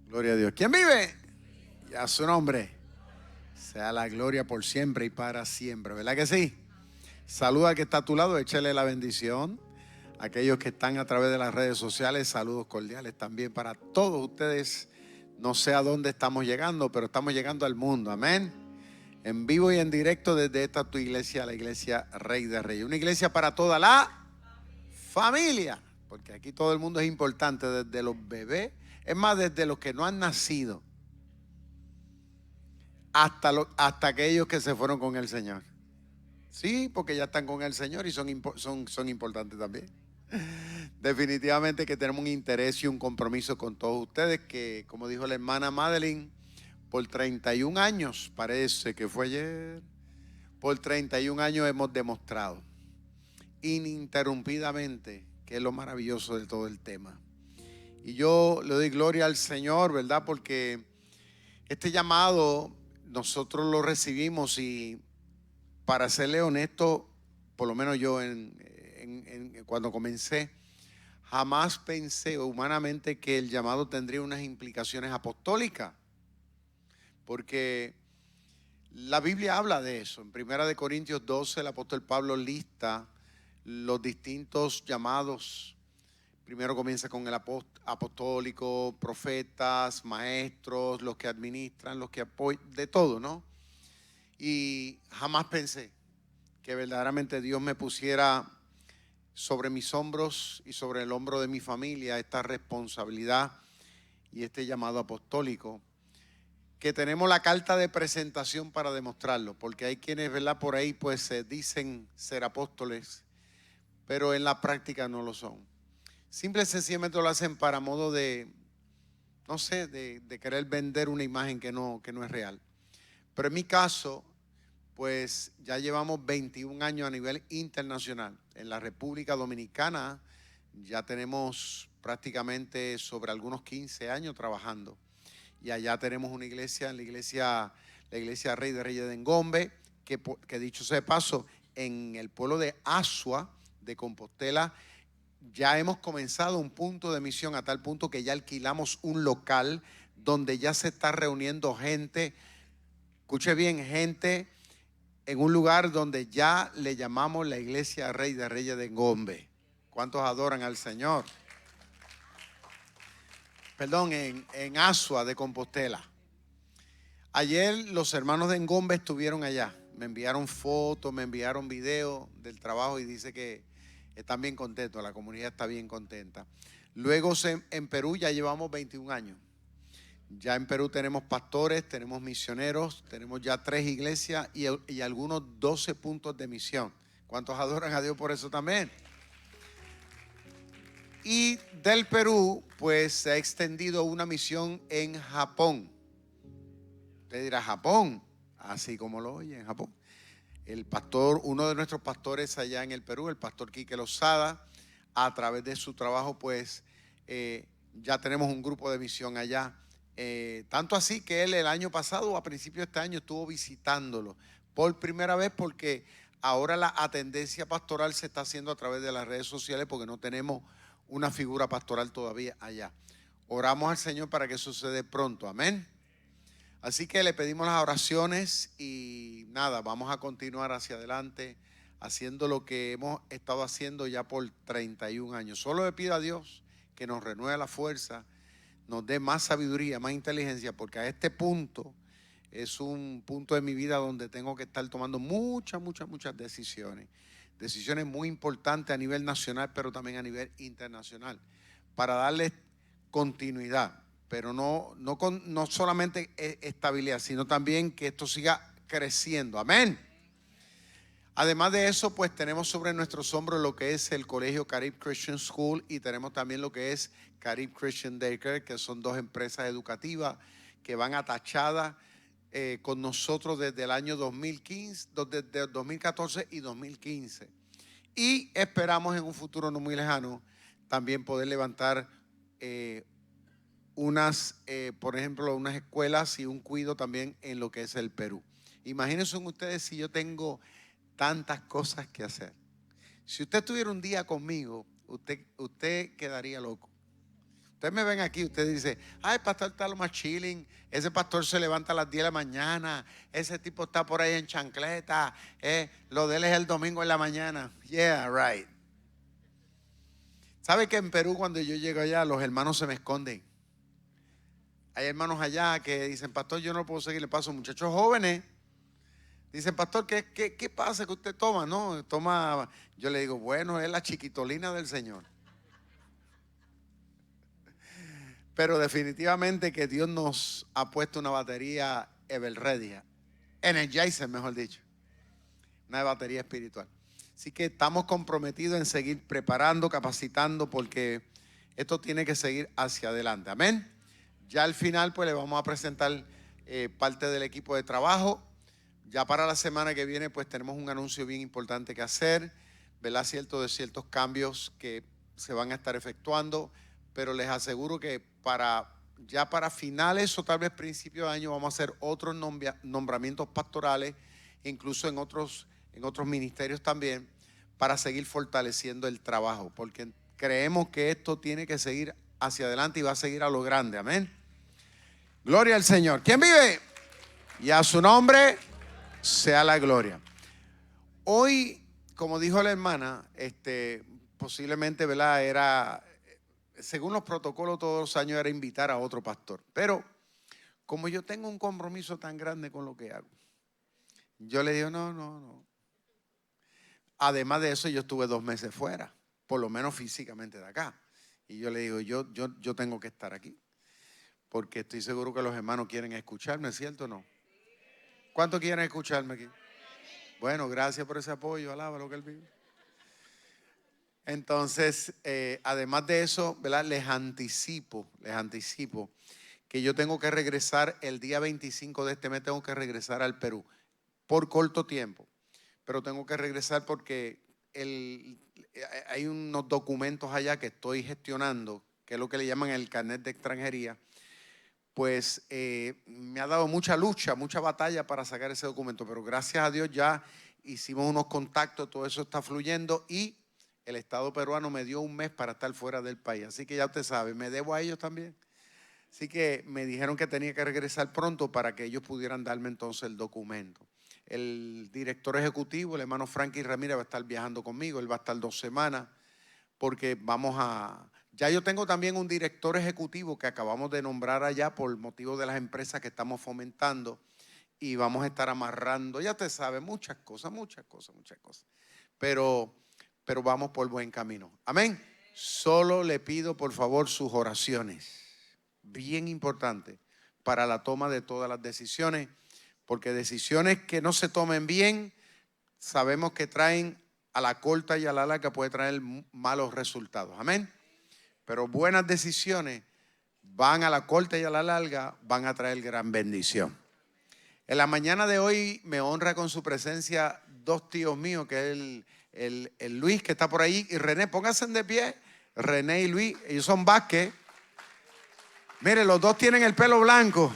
Gloria a Dios. ¿Quién vive? Y a su nombre sea la gloria por siempre y para siempre. ¿Verdad que sí? Saluda al que está a tu lado, échale la bendición. Aquellos que están a través de las redes sociales, saludos cordiales también para todos ustedes. No sé a dónde estamos llegando, pero estamos llegando al mundo. Amén. En vivo y en directo desde esta tu iglesia, la iglesia Rey de Reyes. Una iglesia para toda la familia. Porque aquí todo el mundo es importante, desde los bebés. Es más, desde los que no han nacido hasta aquellos que se fueron con el Señor. Sí, porque ya están con el Señor y son importantes también. Definitivamente que tenemos un interés y un compromiso con todos ustedes que, como dijo la hermana Madeline, por 31 años, parece que fue ayer, por 31 años hemos demostrado ininterrumpidamente que es lo maravilloso de todo el tema. Y yo le doy gloria al Señor, ¿verdad? Porque este llamado nosotros lo recibimos y, para serle honesto, por lo menos yo cuando comencé, jamás pensé humanamente que el llamado tendría unas implicaciones apostólicas, porque la Biblia habla de eso. En 1 Corintios 12 el apóstol Pablo lista los distintos llamados. Primero comienza con el apostólico, profetas, maestros, los que administran, los que apoyan, de todo, ¿no? Y jamás pensé que verdaderamente Dios me pusiera sobre mis hombros y sobre el hombro de mi familia esta responsabilidad y este llamado apostólico, que tenemos la carta de presentación para demostrarlo, porque hay quienes, ¿verdad?, por ahí pues se dicen ser apóstoles, pero en la práctica no lo son. Simple y sencillamente lo hacen para modo de, no sé, de querer vender una imagen que no es real. Pero en mi caso, pues ya llevamos 21 años a nivel internacional. En la República Dominicana ya tenemos prácticamente sobre algunos 15 años trabajando. Y allá tenemos una iglesia, la iglesia Rey de Reyes de Engombe, que dicho sea de paso, en el pueblo de Asua, de Compostela, ya hemos comenzado un punto de misión a tal punto que ya alquilamos un local donde ya se está reuniendo gente, escuche bien, gente en un lugar donde ya le llamamos la iglesia Rey de Reyes de Engombe. ¿Cuántos adoran al Señor? Perdón, en Asua de Compostela. Ayer los hermanos de Engombe estuvieron allá. Me enviaron fotos, me enviaron videos del trabajo y dice que están bien contentos, la comunidad está bien contenta. Luego en Perú ya llevamos 21 años. Ya en Perú tenemos pastores, tenemos misioneros, tenemos ya 3 iglesias y algunos 12 puntos de misión. ¿Cuántos adoran a Dios por eso también? Y del Perú, pues se ha extendido una misión en Japón. Usted dirá, Japón, así como lo oye, en Japón. El pastor, uno de nuestros pastores allá en el Perú, el pastor Quique Lozada, a través de su trabajo, pues ya tenemos un grupo de misión allá. Tanto así que él el año pasado, a principios de este año, estuvo visitándolo por primera vez, porque ahora la atendencia pastoral se está haciendo a través de las redes sociales, porque no tenemos una figura pastoral todavía allá. Oramos al Señor para que eso suceda pronto, amén. Así que le pedimos las oraciones y nada, vamos a continuar hacia adelante haciendo lo que hemos estado haciendo ya por 31 años. Solo le pido a Dios que nos renueve la fuerza, nos dé más sabiduría, más inteligencia, porque a este punto es un punto de mi vida donde tengo que estar tomando muchas decisiones. Decisiones muy importantes a nivel nacional, pero también a nivel internacional, para darle continuidad. Pero no solamente estabilidad, sino también que esto siga creciendo. Amén. Además de eso, pues tenemos sobre nuestros hombros lo que es el Colegio Carib Christian School y tenemos también lo que es Carib Christian Daycare, que son 2 empresas educativas que van atachadas con nosotros desde el año 2015, desde 2014 y 2015. Y esperamos en un futuro no muy lejano también poder levantar por ejemplo, unas escuelas y un cuido también en lo que es el Perú. Imagínense ustedes si yo tengo tantas cosas que hacer. Si usted estuviera un día conmigo, usted quedaría loco. Ustedes me ven aquí, ustedes dicen, ay, el pastor está lo más chilling, ese pastor se levanta a las 10 de la mañana, ese tipo está por ahí en chancleta, lo de él es el domingo en la mañana. Yeah, right. ¿Sabe que en Perú cuando yo llego allá los hermanos se me esconden? Hay hermanos allá que dicen, pastor, yo no puedo seguir el paso. Muchachos jóvenes dicen, pastor, ¿qué pasa que usted toma? No, toma, yo le digo, bueno, es la chiquitolina del Señor. Pero definitivamente que Dios nos ha puesto una batería Everready, Energizer, mejor dicho, una batería espiritual. Así que estamos comprometidos en seguir preparando, capacitando, porque esto tiene que seguir hacia adelante. Amén. Ya al final pues le vamos a presentar parte del equipo de trabajo. Ya para la semana que viene pues tenemos un anuncio bien importante que hacer, ¿verdad? De ciertos cambios que se van a estar efectuando, pero les aseguro que ya para finales o tal vez principios de año vamos a hacer otros nombramientos pastorales, incluso en otros ministerios también, para seguir fortaleciendo el trabajo, porque creemos que esto tiene que seguir hacia adelante y va a seguir a lo grande. Amén. Gloria al Señor. ¿Quién vive? Y a su nombre sea la gloria. Hoy, como dijo la hermana, posiblemente, ¿verdad? Era, según los protocolos todos los años, era invitar a otro pastor. Pero como yo tengo un compromiso tan grande con lo que hago, yo le digo, no. Además de eso, yo estuve 2 meses fuera, por lo menos físicamente de acá. Y yo le digo, yo tengo que estar aquí, porque estoy seguro que los hermanos quieren escucharme, ¿cierto o no? ¿Cuántos quieren escucharme aquí? Bueno, gracias por ese apoyo, alaba lo que él vive. Entonces, además de eso, ¿verdad? Les anticipo que yo tengo que regresar el día 25 de este mes, tengo que regresar al Perú por corto tiempo, pero tengo que regresar porque hay unos documentos allá que estoy gestionando, que es lo que le llaman el carnet de extranjería. Pues me ha dado mucha lucha, mucha batalla para sacar ese documento, pero gracias a Dios ya hicimos unos contactos, todo eso está fluyendo y el Estado peruano me dio 1 mes para estar fuera del país. Así que ya usted sabe, me debo a ellos también. Así que me dijeron que tenía que regresar pronto para que ellos pudieran darme entonces el documento. El director ejecutivo, el hermano Frankie Ramírez, va a estar viajando conmigo. Él va a estar 2 semanas porque ya yo tengo también un director ejecutivo que acabamos de nombrar allá por motivo de las empresas que estamos fomentando y vamos a estar amarrando, ya te sabes, muchas cosas. Pero vamos por buen camino. Amén. Solo le pido por favor sus oraciones, bien importante, para la toma de todas las decisiones, porque decisiones que no se tomen bien, sabemos que traen a la corta y a la larga puede traer malos resultados. Amén. Pero buenas decisiones van a la corta y a la larga, van a traer gran bendición. En la mañana de hoy me honra con su presencia 2 tíos míos, que es el Luis, que está por ahí, y René. Pónganse de pie. René y Luis, ellos son Vázquez. Mire, los 2 tienen el pelo blanco.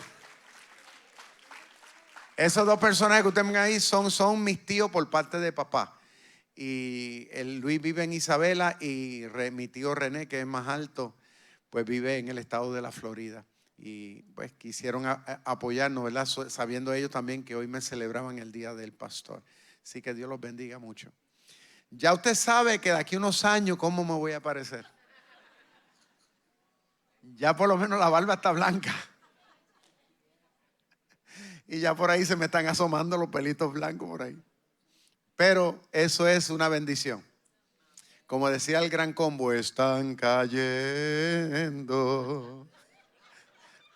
Esos 2 personajes que ustedes ven ahí son mis tíos por parte de papá. Y el Luis vive en Isabela y mi tío René, que es más alto, pues vive en el estado de la Florida. Y pues quisieron apoyarnos, ¿verdad? Sabiendo ellos también que hoy me celebraban el Día del Pastor. Así que Dios los bendiga mucho. Ya usted sabe que de aquí a unos años, ¿cómo me voy a parecer? Ya por lo menos la barba está blanca. Y ya por ahí se me están asomando los pelitos blancos por ahí. Pero eso es una bendición. Como decía el Gran Combo, están cayendo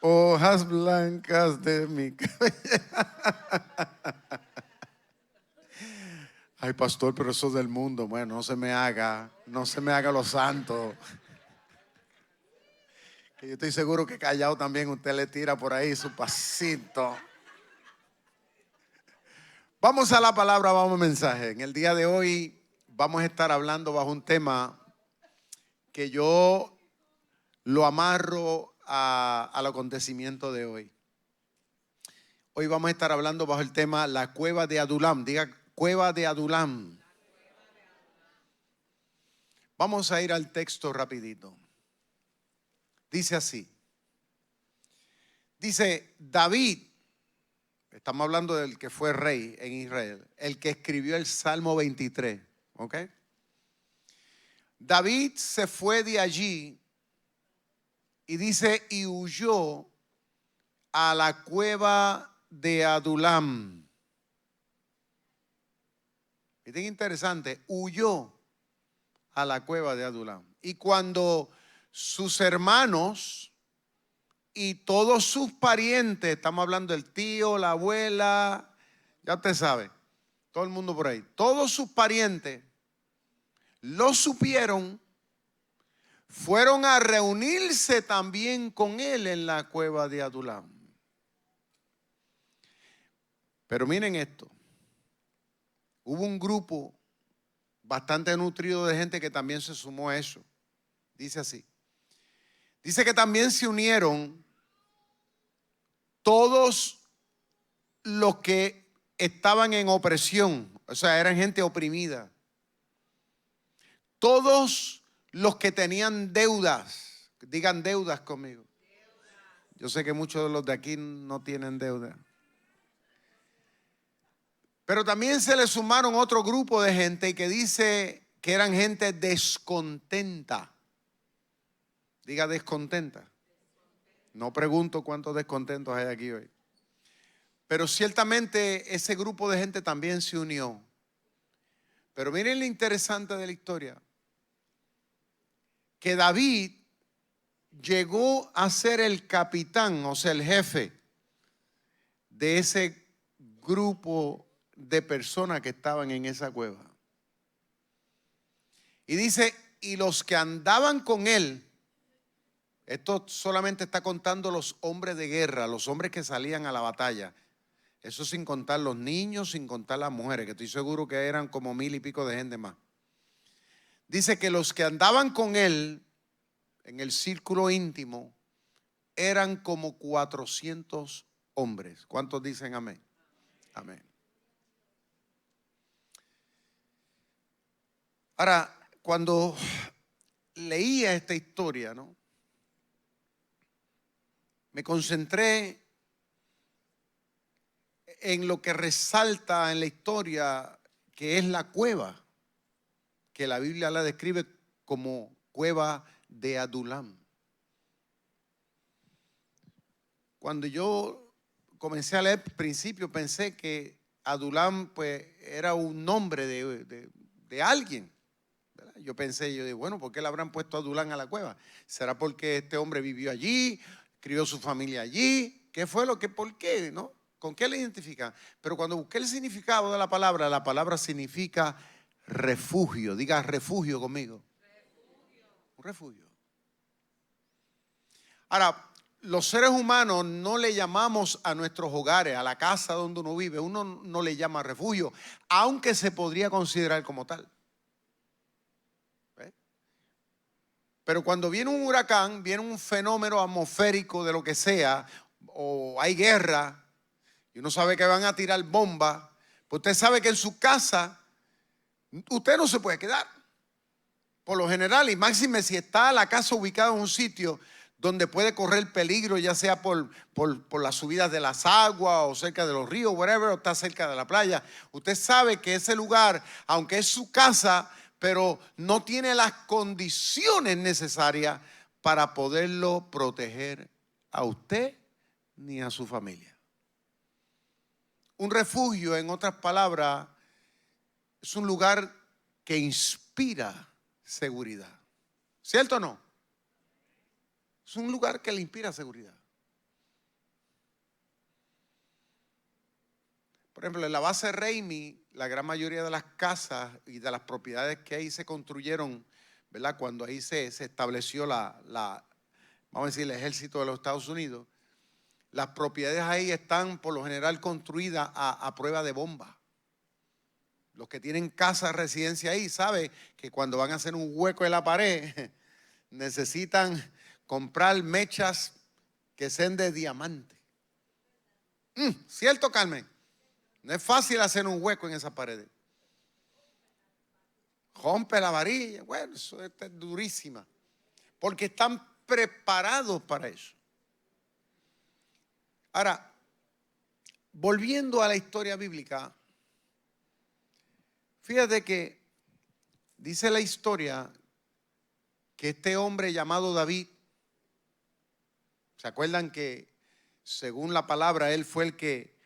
hojas blancas de mi cabeza. Ay, pastor, pero eso es del mundo. Bueno, no se me haga lo santo. Que yo estoy seguro que callado también usted le tira por ahí su pasito. Vamos a la palabra, vamos al mensaje. En el día de hoy vamos a estar hablando bajo un tema que yo lo amarro al acontecimiento de hoy. Hoy vamos a estar hablando bajo el tema la cueva de Adulam. Diga, cueva de Adulam. Vamos a ir al texto rapidito. Dice así. Dice David, estamos hablando del que fue rey en Israel, el que escribió el Salmo 23, ¿ok? David se fue de allí y dice, y huyó a la cueva de Adulam. Es interesante, huyó a la cueva de Adulam. Y cuando sus hermanos y todos sus parientes, estamos hablando del tío, la abuela, ya usted sabe, todo el mundo por ahí, todos sus parientes lo supieron, fueron a reunirse también con él en la cueva de Adulam. Pero miren esto, hubo un grupo bastante nutrido de gente que también se sumó a eso. Dice así, dice que también se unieron todos los que estaban en opresión, o sea, eran gente oprimida. Todos los que tenían deudas, digan deudas conmigo. Yo sé que muchos de los de aquí no tienen deuda. Pero también se le sumaron otro grupo de gente que dice que eran gente descontenta. Diga descontenta. No pregunto cuántos descontentos hay aquí hoy. Pero ciertamente ese grupo de gente también se unió. Pero miren lo interesante de la historia. Que David llegó a ser el capitán, o sea, el jefe de ese grupo de personas que estaban en esa cueva. Y dice, y los que andaban con él, esto solamente está contando los hombres de guerra, los hombres que salían a la batalla. Eso sin contar los niños, sin contar las mujeres, que estoy seguro que eran como 1000 y pico de gente más. Dice que los que andaban con él en el círculo íntimo eran como 400 hombres. ¿Cuántos dicen amén? Amén. Ahora, cuando leía esta historia, ¿no?, me concentré en lo que resalta en la historia, que es la cueva, que la Biblia la describe como cueva de Adulam. Cuando yo comencé a leer al principio, pensé que Adulam pues era un nombre de alguien, ¿verdad? Yo dije, bueno, ¿por qué le habrán puesto Adulam a la cueva? ¿Será porque este hombre vivió allí, crió su familia allí? ¿Qué fue lo que, por qué, no? ¿Con qué le identifican? Pero cuando busqué el significado de la palabra significa refugio. Diga refugio conmigo. Refugio. Un refugio. Ahora, los seres humanos no le llamamos a nuestros hogares, a la casa donde uno vive, uno no le llama refugio, aunque se podría considerar como tal. ¿Ve? Pero cuando viene un huracán, viene un fenómeno atmosférico de lo que sea, o hay guerra, y uno sabe que van a tirar bombas, pues usted sabe que en su casa usted no se puede quedar. Por lo general, y máxime si está la casa ubicada en un sitio donde puede correr peligro, ya sea por las subidas de las aguas o cerca de los ríos, whatever, o está cerca de la playa. Usted sabe que ese lugar, aunque es su casa, pero no tiene las condiciones necesarias para poderlo proteger a usted ni a su familia. Un refugio, en otras palabras, es un lugar que inspira seguridad. ¿Cierto o no? Es un lugar que le inspira seguridad. Por ejemplo, en la base Raimi, la gran mayoría de las casas y de las propiedades que ahí se construyeron, ¿verdad?, cuando ahí se estableció vamos a decir, el ejército de los Estados Unidos, las propiedades ahí están por lo general construidas a prueba de bomba. Los que tienen casa, residencia ahí, saben que cuando van a hacer un hueco en la pared, necesitan comprar mechas que sean de diamante. ¿Cierto, Carmen? No es fácil hacer un hueco en esas paredes. Rompe la varilla. Bueno, eso es durísima. Porque están preparados para eso. Ahora, volviendo a la historia bíblica, fíjate que dice la historia que este hombre llamado David, ¿se acuerdan que según la palabra él fue el que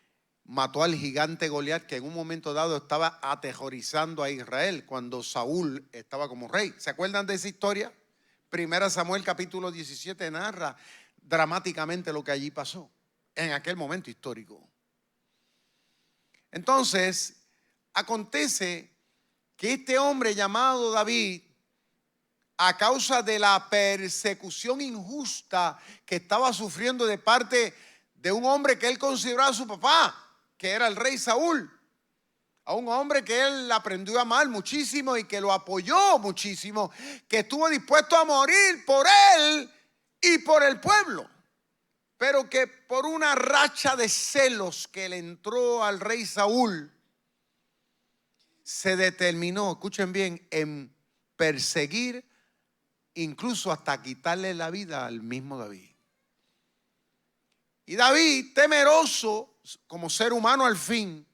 mató al gigante Goliat, que en un momento dado estaba aterrorizando a Israel cuando Saúl estaba como rey? ¿Se acuerdan de esa historia? Primera Samuel capítulo 17 narra dramáticamente lo que allí pasó en aquel momento histórico. Entonces, acontece que este hombre llamado David, a causa de la persecución injusta que estaba sufriendo de parte de un hombre que él consideraba su papá, que era el rey Saúl, a un hombre que él aprendió a amar muchísimo y que lo apoyó muchísimo, que estuvo dispuesto a morir por él y por el pueblo, pero que por una racha de celos que le entró al rey Saúl, se determinó, escuchen bien, en perseguir, incluso hasta quitarle la vida al mismo David. Y David, temeroso como ser humano al fin,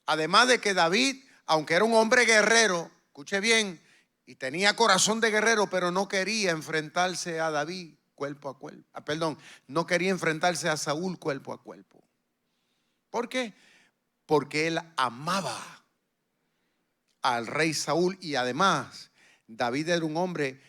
además de que David, aunque era un hombre guerrero, escuche bien, y tenía corazón de guerrero, pero no quería enfrentarse a David cuerpo a cuerpo. No quería enfrentarse a Saúl cuerpo a cuerpo. ¿Por qué? Porque él amaba al rey Saúl, y además David era un hombre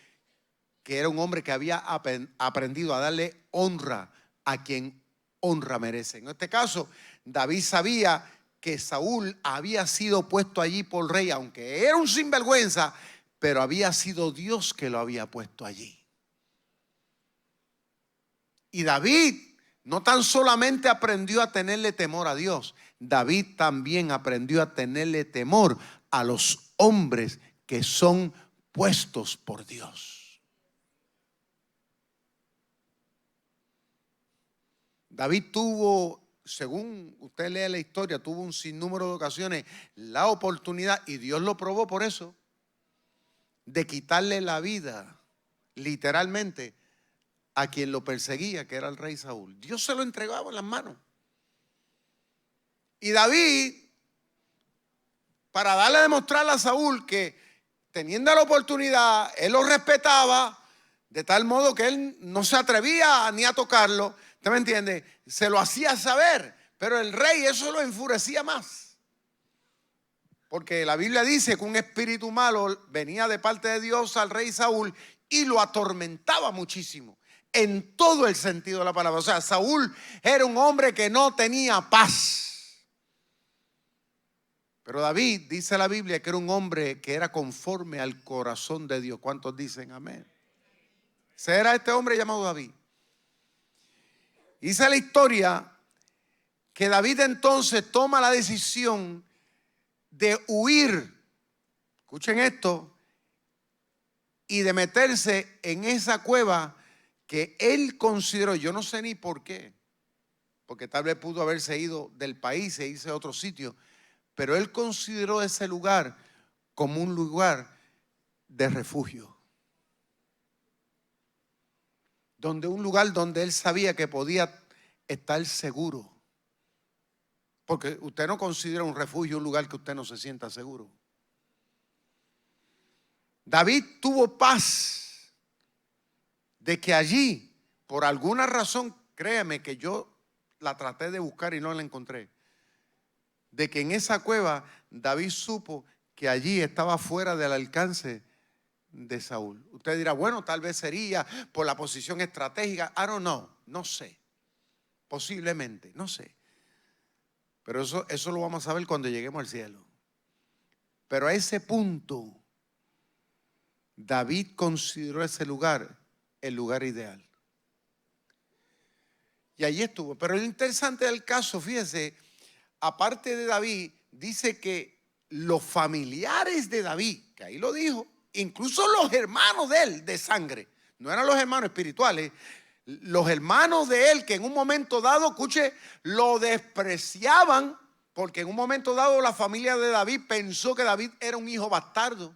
que había aprendido a darle honra a quien honra merece. En este caso, David sabía que Saúl había sido puesto allí por rey, aunque era un sinvergüenza, pero había sido Dios que lo había puesto allí. Y David no tan solamente aprendió a tenerle temor a Dios, David también aprendió a tenerle temor a los hombres que son puestos por Dios. David tuvo, según usted lee la historia, tuvo un sinnúmero de ocasiones la oportunidad, y Dios lo probó por eso, de quitarle la vida, literalmente, a quien lo perseguía, que era el rey Saúl. Dios se lo entregaba en las manos. Y David, para darle a demostrar a Saúl que teniendo la oportunidad, él lo respetaba, de tal modo que él no se atrevía ni a tocarlo, ¿usted me entiende? Se lo hacía saber, pero el rey eso lo enfurecía más. Porque la Biblia dice que un espíritu malo venía de parte de Dios al rey Saúl y lo atormentaba muchísimo, en todo el sentido de la palabra. O sea, Saúl era un hombre que no tenía paz. Pero David, dice la Biblia, que era un hombre que era conforme al corazón de Dios. ¿Cuántos dicen amén? Ese era este hombre llamado David. Dice la historia que David entonces toma la decisión de huir, escuchen esto, y de meterse en esa cueva que él consideró, yo no sé ni por qué, porque tal vez pudo haberse ido del país e irse a otro sitio, pero él consideró ese lugar como un lugar de refugio. Un lugar donde él sabía que podía estar seguro. Porque usted no considera un refugio un lugar que usted no se sienta seguro. David tuvo paz de que allí, por alguna razón, créame que yo la traté de buscar y no la encontré, de que en esa cueva David supo que allí estaba fuera del alcance de Saúl. Usted dirá, bueno, tal vez sería por la posición estratégica. I don't know, no sé. Posiblemente, no sé. Pero eso lo vamos a ver cuando lleguemos al cielo. Pero a ese punto, David consideró ese lugar el lugar ideal. Y allí estuvo. Pero lo interesante del caso, fíjese, aparte de David, dice que los familiares de David, que ahí lo dijo, incluso los hermanos de él de sangre, no eran los hermanos espirituales, los hermanos de él que en un momento dado, escuche, lo despreciaban, porque en un momento dado la familia de David pensó que David era un hijo bastardo.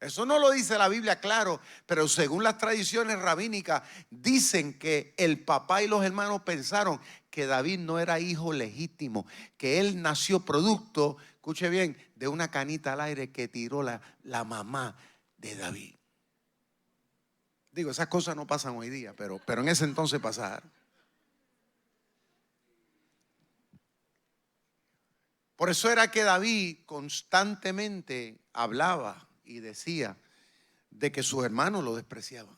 Eso no lo dice la Biblia, claro, pero según las tradiciones rabínicas dicen que el papá y los hermanos pensaron que David no era hijo legítimo, que él nació producto, escuche bien, de una canita al aire que tiró la mamá de David. Digo, esas cosas no pasan hoy día, pero en ese entonces pasaron. Por eso era que David constantemente hablaba y decía de que sus hermanos lo despreciaban.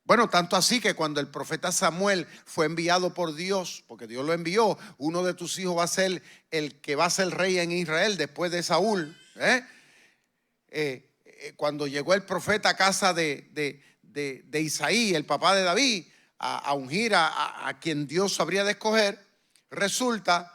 Bueno, tanto así que cuando el profeta Samuel fue enviado por Dios, porque Dios lo envió, uno de tus hijos va a ser el que va a ser rey en Israel después de Saúl. Cuando llegó el profeta a casa de Isaí, el papá de David, a ungir a quien Dios habría de escoger, resulta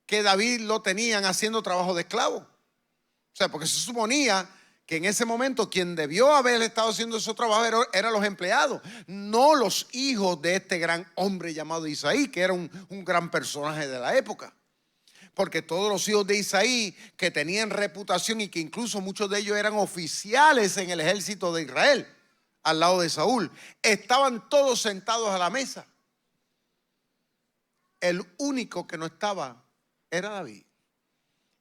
que David lo tenían haciendo trabajo de esclavo. O sea, porque se suponía que en ese momento quien debió haber estado haciendo ese trabajo eran los empleados, no los hijos de este gran hombre llamado Isaí, que era un gran personaje de la época. Porque todos los hijos de Isaí que tenían reputación y que incluso muchos de ellos eran oficiales en el ejército de Israel, al lado de Saúl, estaban todos sentados a la mesa. El único que no estaba era David.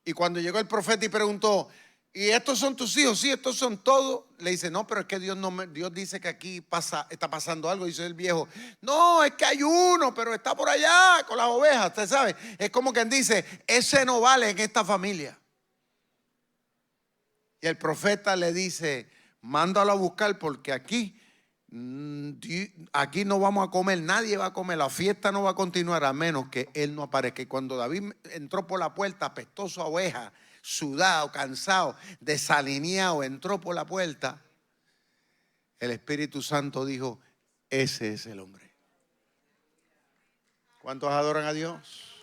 Y cuando llegó el profeta y preguntó, ¿y estos son tus hijos? Sí, estos son todos. Le dice, no, pero es que Dios dice que aquí está pasando algo. Dice el viejo, no, es que hay uno, pero está por allá con las ovejas. Usted sabe, es como quien dice, ese no vale en esta familia. Y el profeta le dice, mándalo a buscar porque aquí no vamos a comer, nadie va a comer, la fiesta no va a continuar a menos que él no aparezca. Y cuando David entró por la puerta, apestoso a oveja, sudado, cansado, desalineado, entró por la puerta, el Espíritu Santo dijo, ese es el hombre. ¿Cuántos adoran a Dios?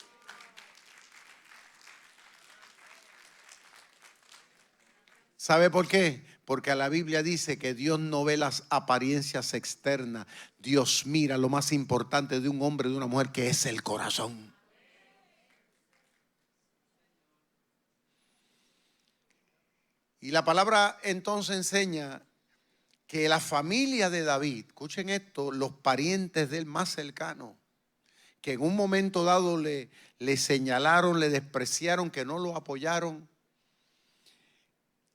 ¿Sabe por qué? Porque la Biblia dice que Dios no ve las apariencias externas. Dios mira lo más importante de un hombre y de una mujer, que es el corazón. Y la palabra entonces enseña que la familia de David, escuchen esto, los parientes del más cercano, que en un momento dado le señalaron, le despreciaron, que no lo apoyaron,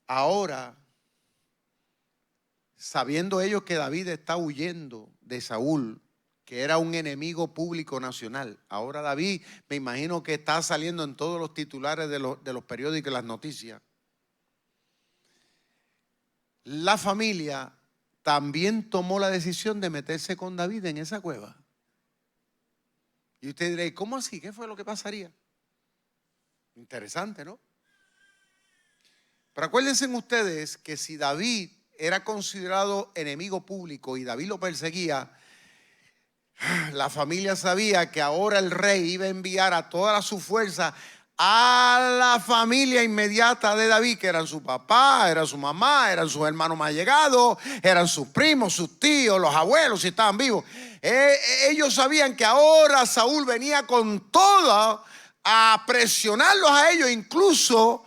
ahora, sabiendo ellos que David está huyendo de Saúl, que era un enemigo público nacional, ahora David, me imagino que está saliendo en todos los titulares de los periódicos y las noticias. La familia también tomó la decisión de meterse con David en esa cueva. Y usted dirá, ¿cómo así? ¿Qué fue lo que pasaría? Interesante, ¿no? Pero acuérdense ustedes que si David era considerado enemigo público y David lo perseguía, la familia sabía que ahora el rey iba a enviar a toda su fuerza a la familia inmediata de David, que eran su papá, era su mamá, eran sus hermanos más allegados, eran sus primos, sus tíos, los abuelos, si estaban vivos. Ellos sabían que ahora Saúl venía con todo a presionarlos a ellos, incluso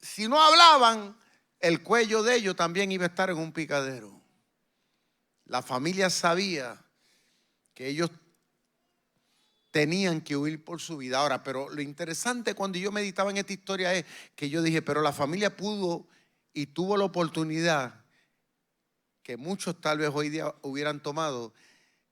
si no hablaban, el cuello de ellos también iba a estar en un picadero. La familia sabía que ellos tenían que huir por su vida. Ahora, pero lo interesante cuando yo meditaba en esta historia es que yo dije, pero la familia pudo y tuvo la oportunidad que muchos tal vez hoy día hubieran tomado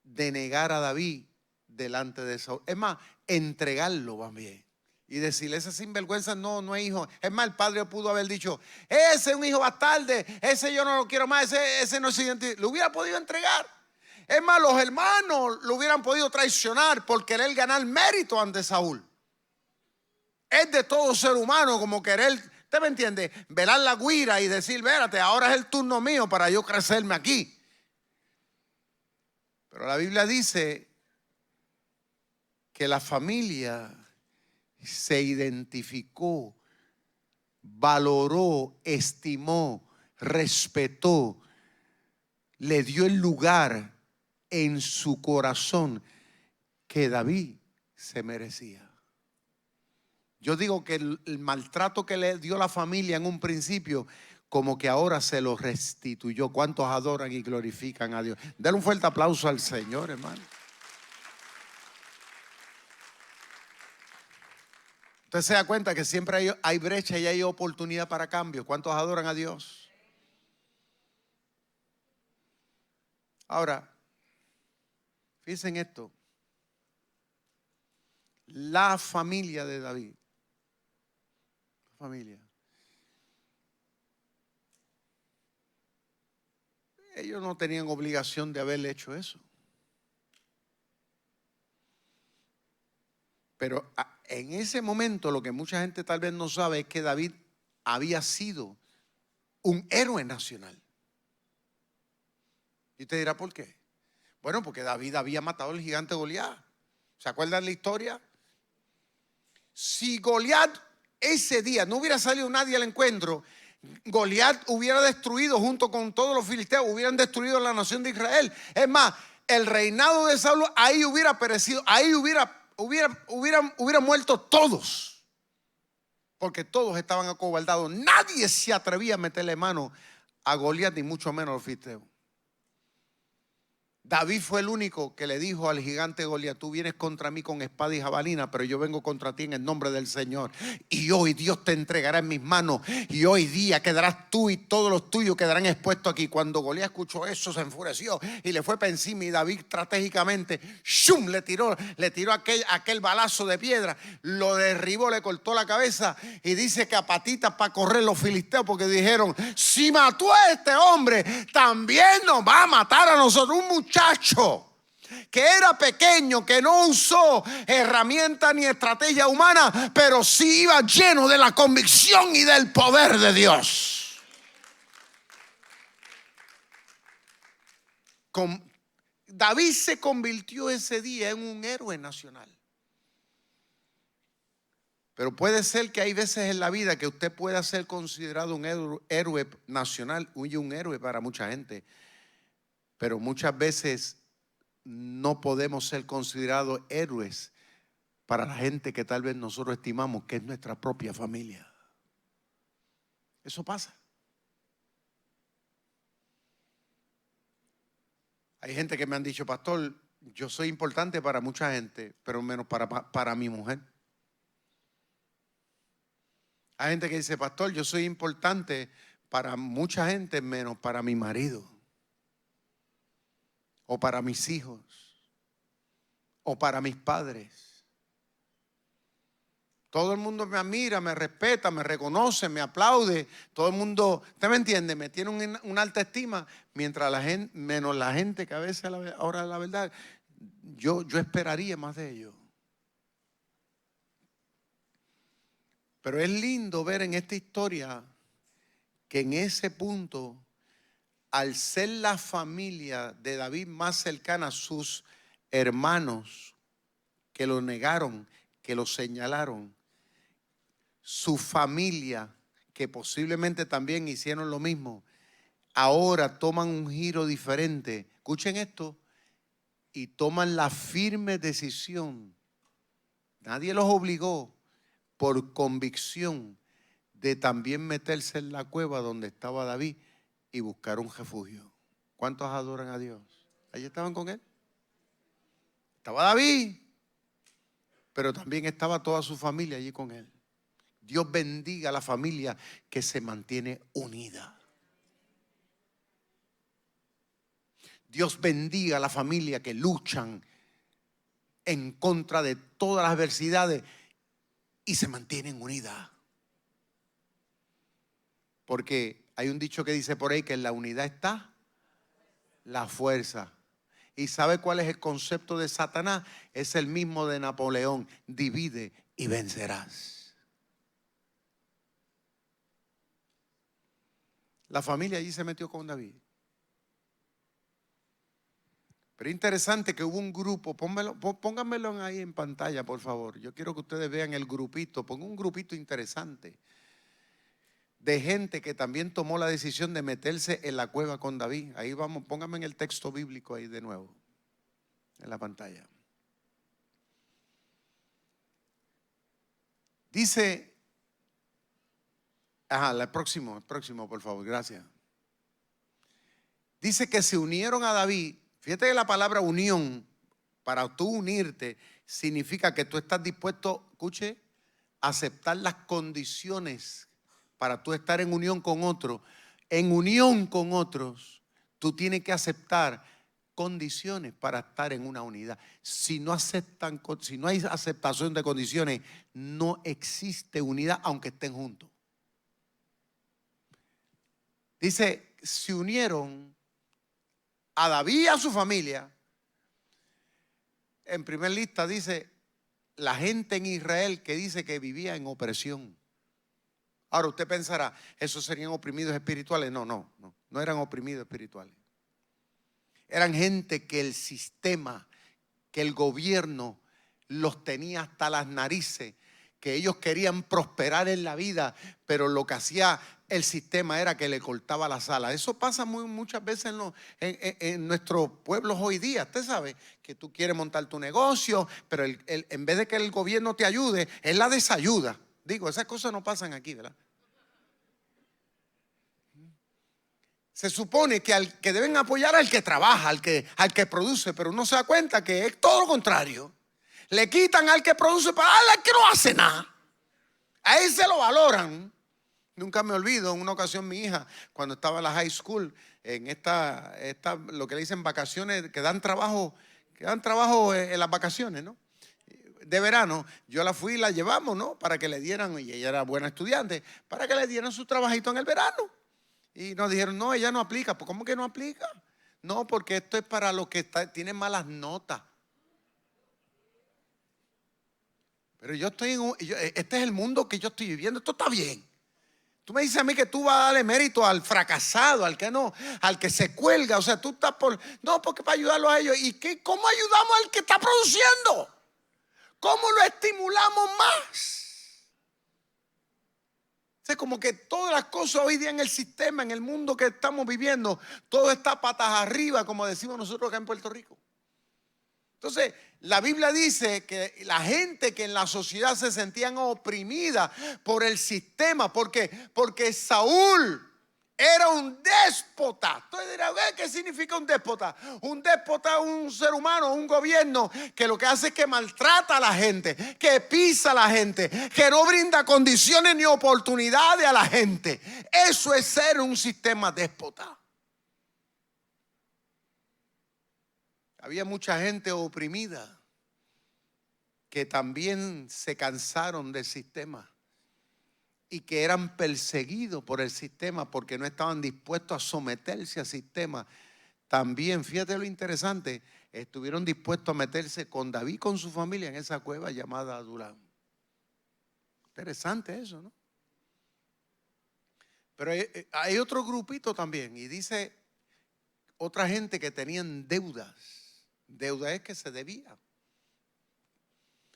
de negar a David delante de Saúl. Es más, entregarlo también. Y decirle, ese sinvergüenza no es hijo. Es más, el padre pudo haber dicho, ese es un hijo bastardo, ese yo no lo quiero más, ese no es identidad. Lo hubiera podido entregar. Es más, los hermanos lo hubieran podido traicionar por querer ganar mérito ante Saúl. Es de todo ser humano como querer, ¿usted me entiende? Velar la guira y decir, vérate, ahora es el turno mío para yo crecerme aquí. Pero la Biblia dice que la familia se identificó, valoró, estimó, respetó, le dio el lugar en su corazón que David se merecía. Yo digo que el maltrato que le dio la familia en un principio, como que ahora se lo restituyó. ¿Cuántos adoran y glorifican a Dios? Denle un fuerte aplauso al Señor, hermano. Usted se da cuenta que siempre hay brecha y hay oportunidad para cambio. ¿Cuántos adoran a Dios? Ahora, fíjense en esto. La familia de David. Familia. Ellos no tenían obligación de haberle hecho eso. Pero en ese momento lo que mucha gente tal vez no sabe es que David había sido un héroe nacional. Y usted dirá, ¿por qué? Bueno, porque David había matado al gigante Goliat. ¿Se acuerdan la historia? Si Goliat ese día no hubiera salido nadie al encuentro, Goliat hubiera destruido junto con todos los filisteos, hubieran destruido la nación de Israel. Es más, el reinado de Saulo ahí hubiera perecido, ahí hubieran muerto todos, porque todos estaban acobardados. Nadie se atrevía a meterle mano a Goliat, ni mucho menos a los filisteos. David fue el único que le dijo al gigante Goliat: tú vienes contra mí con espada y jabalina, pero yo vengo contra ti en el nombre del Señor. Y hoy Dios te entregará en mis manos. Y hoy día quedarás tú y todos los tuyos quedarán expuestos aquí. Cuando Goliat escuchó eso, se enfureció y le fue para encima. Y David estratégicamente ¡shum! Le tiró aquel balazo de piedra, lo derribó, le cortó la cabeza. Y dice que a patitas para correr los filisteos, porque dijeron: si mató a este hombre, también nos va a matar a nosotros. Un muchacho que era pequeño, que no usó herramienta ni estrategia humana, pero sí iba lleno de la convicción y del poder de Dios. David se convirtió ese día en un héroe nacional. Pero puede ser que hay veces en la vida que usted pueda ser considerado un héroe nacional y un héroe para mucha gente. Pero muchas veces no podemos ser considerados héroes para la gente que tal vez nosotros estimamos que es nuestra propia familia. Eso pasa. Hay gente que me han dicho: pastor, yo soy importante para mucha gente, pero menos para mi mujer. Hay gente que dice: pastor, yo soy importante para mucha gente, menos para mi marido, o para mis hijos, o para mis padres. Todo el mundo me admira, me respeta, me reconoce, me aplaude. Todo el mundo, ¿usted me entiende? Me tiene una alta estima, mientras la gente, menos la gente que a veces, ahora la verdad, yo esperaría más de ellos. Pero es lindo ver en esta historia que en ese punto, al ser la familia de David más cercana, sus hermanos que lo negaron, que lo señalaron, su familia que posiblemente también hicieron lo mismo, ahora toman un giro diferente. Escuchen esto, y toman la firme decisión, nadie los obligó, por convicción, de también meterse en la cueva donde estaba David y buscar un refugio. ¿Cuántos adoran a Dios? Allí estaban con él. Estaba David, pero también estaba toda su familia allí con él. Dios bendiga a la familia que se mantiene unida. Dios bendiga a la familia que luchan en contra de todas las adversidades y se mantienen unidas. Porque hay un dicho que dice por ahí que en la unidad está la fuerza. ¿Y sabe cuál es el concepto de Satanás? Es el mismo de Napoleón: divide y vencerás. La familia allí se metió con David. Pero interesante que hubo un grupo, pónganmelo ahí en pantalla, por favor. Yo quiero que ustedes vean el grupito, ponga un grupito interesante de gente que también tomó la decisión de meterse en la cueva con David. Ahí vamos, pónganme en el texto bíblico ahí de nuevo, en la pantalla. Dice, el próximo, por favor, gracias. Dice que se unieron a David. Fíjate que la palabra unión, para tú unirte, significa que tú estás dispuesto, escuche, a aceptar las condiciones para tú estar en unión con otro. En unión con otros, tú tienes que aceptar condiciones para estar en una unidad. Si no hay aceptación de condiciones, no existe unidad aunque estén juntos. Dice, se unieron a David y a su familia. En primer lista dice, la gente en Israel que dice que vivía en opresión. Ahora usted pensará, ¿esos serían oprimidos espirituales? No eran oprimidos espirituales. Eran gente que el sistema, que el gobierno los tenía hasta las narices, que ellos querían prosperar en la vida, pero lo que hacía el sistema era que le cortaba las alas. Eso pasa muchas veces en nuestros pueblos hoy día. Usted sabe que tú quieres montar tu negocio, pero en vez de que el gobierno te ayude, él la desayuda. Digo, esas cosas no pasan aquí, ¿verdad? Se supone que al que deben apoyar al que trabaja, al que produce, pero uno se da cuenta que es todo lo contrario. Le quitan al que produce para darle al que no hace nada. A él se lo valoran. Nunca me olvido, en una ocasión mi hija, cuando estaba en la high school, en esta lo que le dicen vacaciones, que dan trabajo en las vacaciones, ¿no? De verano, yo la fui y la llevamos, ¿no? Para que le dieran, y ella era buena estudiante, para que le dieran su trabajito en el verano. Y nos dijeron, no, ella no aplica. Pues, ¿cómo que no aplica? No, porque esto es para los que tienen malas notas. Pero este es el mundo que yo estoy viviendo. Esto está bien. Tú me dices a mí que tú vas a darle mérito al fracasado, al que no, al que se cuelga. O sea, tú estás no, porque para ayudarlos a ellos. ¿Y cómo ayudamos al que está produciendo? ¿Cómo lo estimulamos más? O sea, como que todas las cosas hoy día en el sistema, en el mundo que estamos viviendo, todo está patas arriba, como decimos nosotros acá en Puerto Rico. Entonces, la Biblia dice que la gente que en la sociedad se sentían oprimida por el sistema, ¿por qué? Porque Saúl era un déspota. Entonces dirá, ¿qué significa un déspota? Un déspota es un ser humano, un gobierno que lo que hace es que maltrata a la gente, que pisa a la gente, que no brinda condiciones ni oportunidades a la gente. Eso es ser un sistema déspota. Había mucha gente oprimida que también se cansaron del sistema y que eran perseguidos por el sistema porque no estaban dispuestos a someterse al sistema. También, fíjate lo interesante, estuvieron dispuestos a meterse con David, con su familia, en esa cueva llamada Adulán. Interesante eso, ¿no? Pero hay otro grupito también, y dice otra gente que tenían deudas. Deuda es que se debía.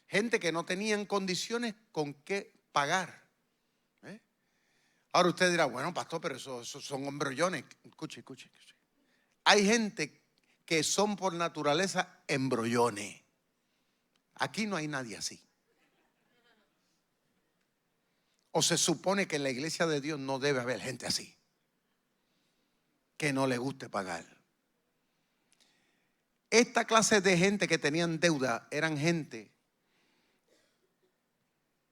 Gente que no tenían condiciones con qué pagar. Ahora usted dirá, bueno, pastor, pero esos son embrollones. Escuche. Hay gente que son por naturaleza embrollones. Aquí no hay nadie así. O se supone que en la iglesia de Dios no debe haber gente así, que no le guste pagar. Esta clase de gente que tenían deuda eran gente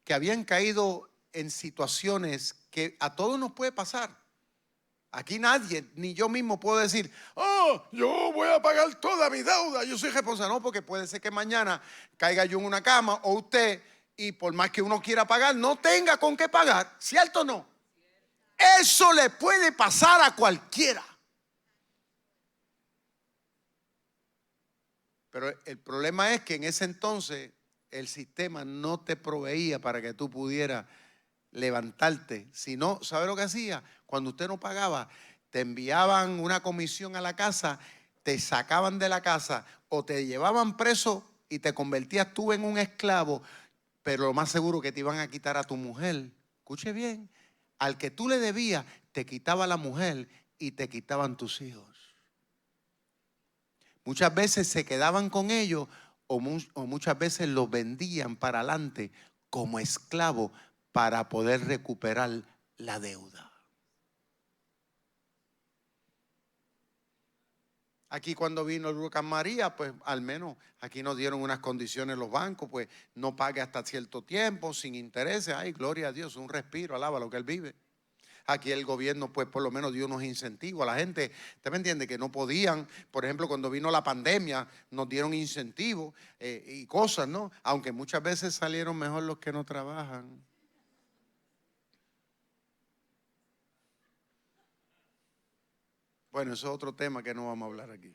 que habían caído en situaciones que a todos nos puede pasar. Aquí nadie, ni yo mismo puedo decir, yo voy a pagar toda mi deuda, yo soy responsable. No, porque puede ser que mañana caiga yo en una cama o usted, y por más que uno quiera pagar, no tenga con qué pagar. ¿Cierto o no? Eso le puede pasar a cualquiera. Pero el problema es que en ese entonces el sistema no te proveía para que tú pudieras levantarte. Si no, ¿sabe lo que hacía? Cuando usted no pagaba, te enviaban una comisión a la casa, te sacaban de la casa o te llevaban preso y te convertías tú en un esclavo, pero lo más seguro que te iban a quitar a tu mujer. Escuche bien, al que tú le debías, te quitaba la mujer y te quitaban tus hijos. Muchas veces se quedaban con ellos o muchas veces los vendían para adelante como esclavos para poder recuperar la deuda. Aquí cuando vino el huracán María, pues al menos aquí nos dieron unas condiciones los bancos, pues no pague hasta cierto tiempo, sin intereses. Ay, gloria a Dios, un respiro, alaba lo que Él vive. Aquí el gobierno pues por lo menos dio unos incentivos a la gente. ¿Usted me entiende? Que no podían, por ejemplo, cuando vino la pandemia, nos dieron incentivos y cosas, ¿no? Aunque muchas veces salieron mejor los que no trabajan. Bueno, eso es otro tema que no vamos a hablar aquí.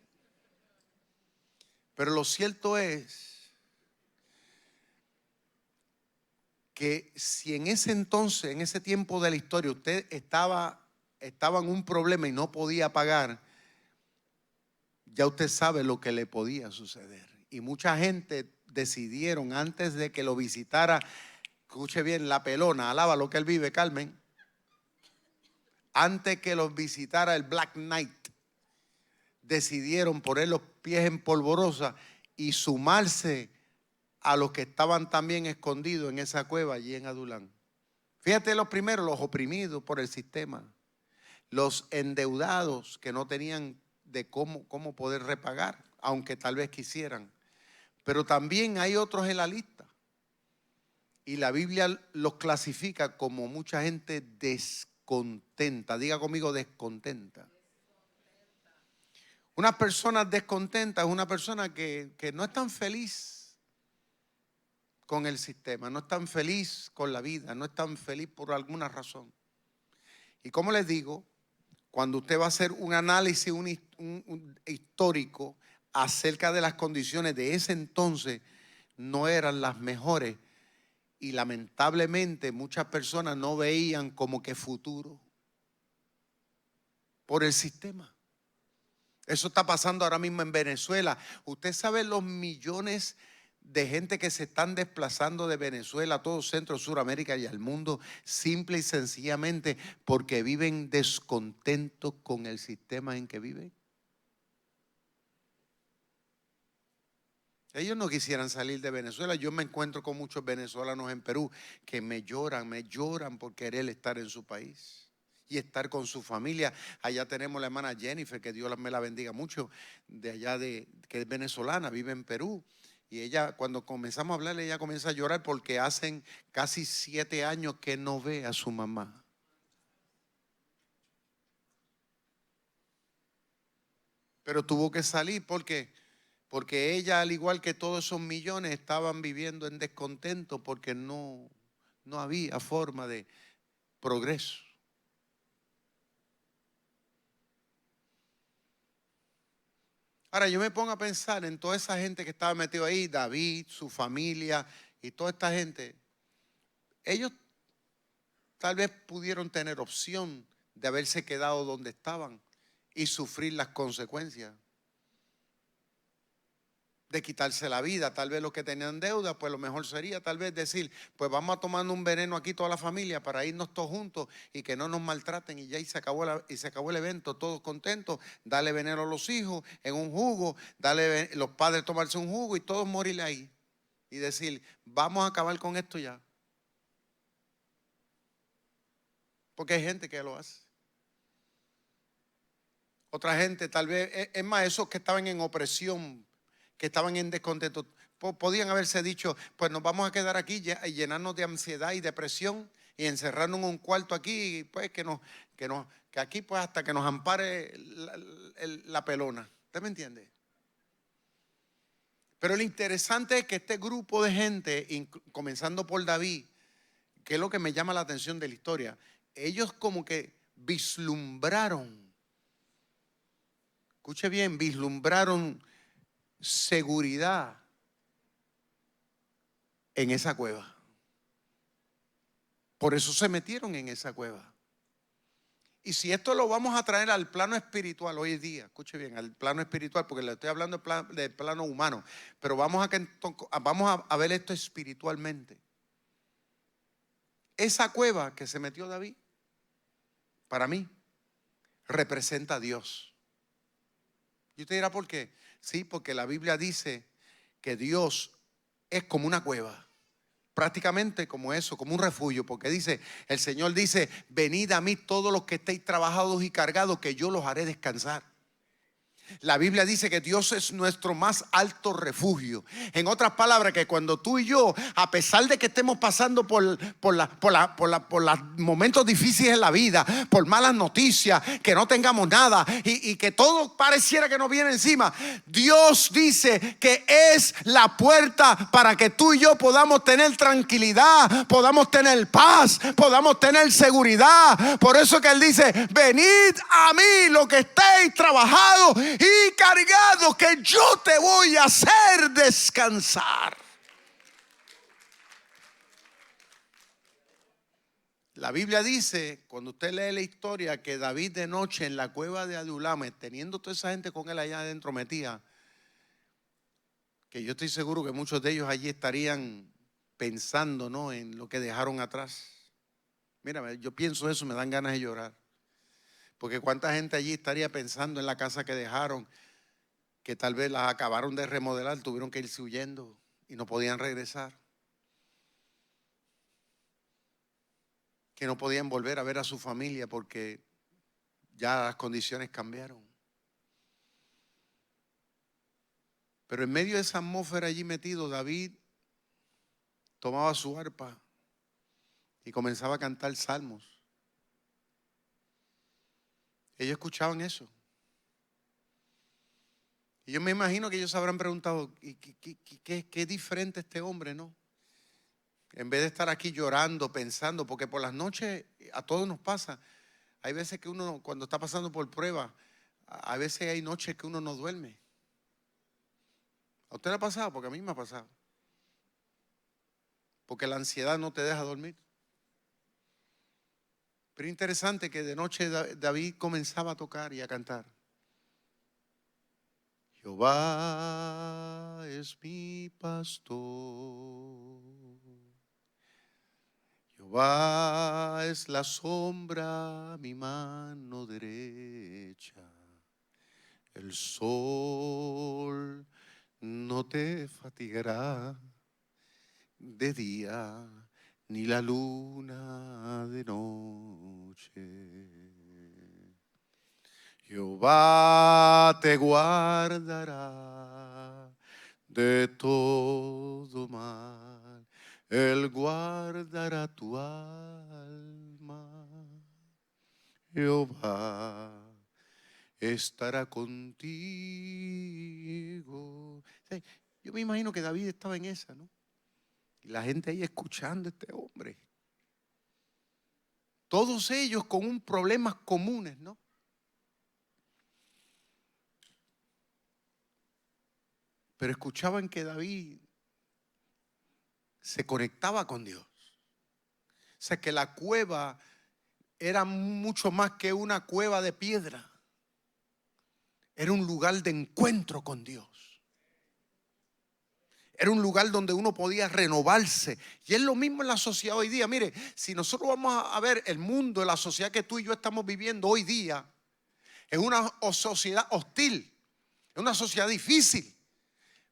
Pero lo cierto es que si en ese entonces, en ese tiempo de la historia, usted estaba en un problema y no podía pagar, ya usted sabe lo que le podía suceder. Y mucha gente decidieron antes de que lo visitara, escuche bien, la pelona, alaba lo que Él vive, Carmen, antes que los visitara el Black Knight, decidieron poner los pies en polvorosa y sumarse a los que estaban también escondidos en esa cueva allí en Adulán. Fíjate los primeros, los oprimidos por el sistema, los endeudados que no tenían de cómo poder repagar, aunque tal vez quisieran. Pero también hay otros en la lista. Y la Biblia los clasifica como mucha gente descontenta. Diga conmigo, descontenta. Una persona descontenta es una persona que no es tan feliz con el sistema, no es tan feliz con la vida, no es tan feliz por alguna razón. Y como les digo, cuando usted va a hacer un análisis un histórico acerca de las condiciones de ese entonces, no eran las mejores. Y lamentablemente muchas personas no veían como que futuro por el sistema. Eso está pasando ahora mismo en Venezuela. Usted sabe los millones de gente que se están desplazando de Venezuela a todo Centro, Suramérica y al mundo, simple y sencillamente porque viven descontentos con el sistema en que viven. Ellos no quisieran salir de Venezuela. Yo me encuentro con muchos venezolanos en Perú que me lloran por querer estar en su país y estar con su familia. Allá tenemos la hermana Jennifer, que Dios me la bendiga mucho, de allá que es venezolana, vive en Perú. Y ella, cuando comenzamos a hablarle, ella comienza a llorar porque hacen casi 7 años que no ve a su mamá. Pero tuvo que salir porque ella, al igual que todos esos millones, estaban viviendo en descontento porque no había forma de progreso. Ahora yo me pongo a pensar en toda esa gente que estaba metido ahí, David, su familia y toda esta gente. Ellos tal vez pudieron tener opción de haberse quedado donde estaban y sufrir las consecuencias de quitarse la vida. Tal vez los que tenían deuda, pues lo mejor sería tal vez decir, pues vamos a tomar un veneno aquí toda la familia para irnos todos juntos y que no nos maltraten y ya y se acabó el evento, todos contentos, darle veneno a los hijos en un jugo, los padres tomarse un jugo y todos morir ahí y decir, vamos a acabar con esto ya. Porque hay gente que lo hace. Otra gente tal vez, es más, esos que estaban en opresión, que estaban en descontento, podían haberse dicho, pues nos vamos a quedar aquí y llenarnos de ansiedad y depresión y encerrarnos en un cuarto aquí, pues que aquí pues hasta que nos ampare la pelona. ¿Usted me entiende? Pero lo interesante es que este grupo de gente, comenzando por David, que es lo que me llama la atención de la historia, ellos como que vislumbraron, escuche bien, vislumbraron seguridad en esa cueva. Por eso se metieron en esa cueva. Y si esto lo vamos a traer al plano espiritual hoy día, escuche bien, al plano espiritual, porque le estoy hablando del plano humano, pero vamos a ver esto espiritualmente. Esa cueva que se metió David, para mí, representa a Dios. Y usted dirá, ¿por qué? Sí, porque la Biblia dice que Dios es como una cueva prácticamente como eso, como un refugio, porque dice, el Señor dice, venid a mí todos los que estéis trabajados y cargados, que yo los haré descansar. La Biblia dice que Dios es nuestro más alto refugio. En otras palabras, que cuando tú y yo, a pesar de que estemos pasando por los momentos difíciles en la vida, por malas noticias, que no tengamos nada y que todo pareciera que nos viene encima, Dios dice que es la puerta para que tú y yo podamos tener tranquilidad, podamos tener paz, podamos tener seguridad. Por eso que Él dice, venid a mí los que estéis trabajados y cargados, que yo te voy a hacer descansar. La Biblia dice, cuando usted lee la historia, que David de noche en la cueva de Adullam, teniendo toda esa gente con él allá adentro metida, que yo estoy seguro que muchos de ellos allí estarían pensando, ¿no?, en lo que dejaron atrás. Mira, yo pienso eso, me dan ganas de llorar. Porque cuánta gente allí estaría pensando en la casa que dejaron, que tal vez las acabaron de remodelar, tuvieron que irse huyendo y no podían regresar. Que no podían volver a ver a su familia porque ya las condiciones cambiaron. Pero en medio de esa atmósfera allí metido, David tomaba su arpa y comenzaba a cantar salmos. Ellos escuchaban eso. Y yo me imagino que ellos habrán preguntado, ¿qué diferente este hombre, no? En vez de estar aquí llorando, pensando, porque por las noches a todos nos pasa. Hay veces que uno, cuando está pasando por prueba, a veces hay noches que uno no duerme. ¿A usted le ha pasado? Porque a mí me ha pasado. Porque la ansiedad no te deja dormir. Pero interesante que de noche David comenzaba a tocar y a cantar. Jehová es mi pastor, Jehová es la sombra, mi mano derecha. El sol no te fatigará de día, ni la luna de noche. Jehová te guardará de todo mal. Él guardará tu alma. Jehová estará contigo. Yo me imagino que David estaba en esa, ¿no? Y la gente ahí escuchando a este hombre. Todos ellos con un problemas comunes, ¿no? Pero escuchaban que David se conectaba con Dios. O sea, que la cueva era mucho más que una cueva de piedra. Era un lugar de encuentro con Dios. Era un lugar donde uno podía renovarse. Y es lo mismo en la sociedad hoy día. Mire, si nosotros vamos a ver el mundo, la sociedad que tú y yo estamos viviendo hoy día, es una sociedad hostil, es una sociedad difícil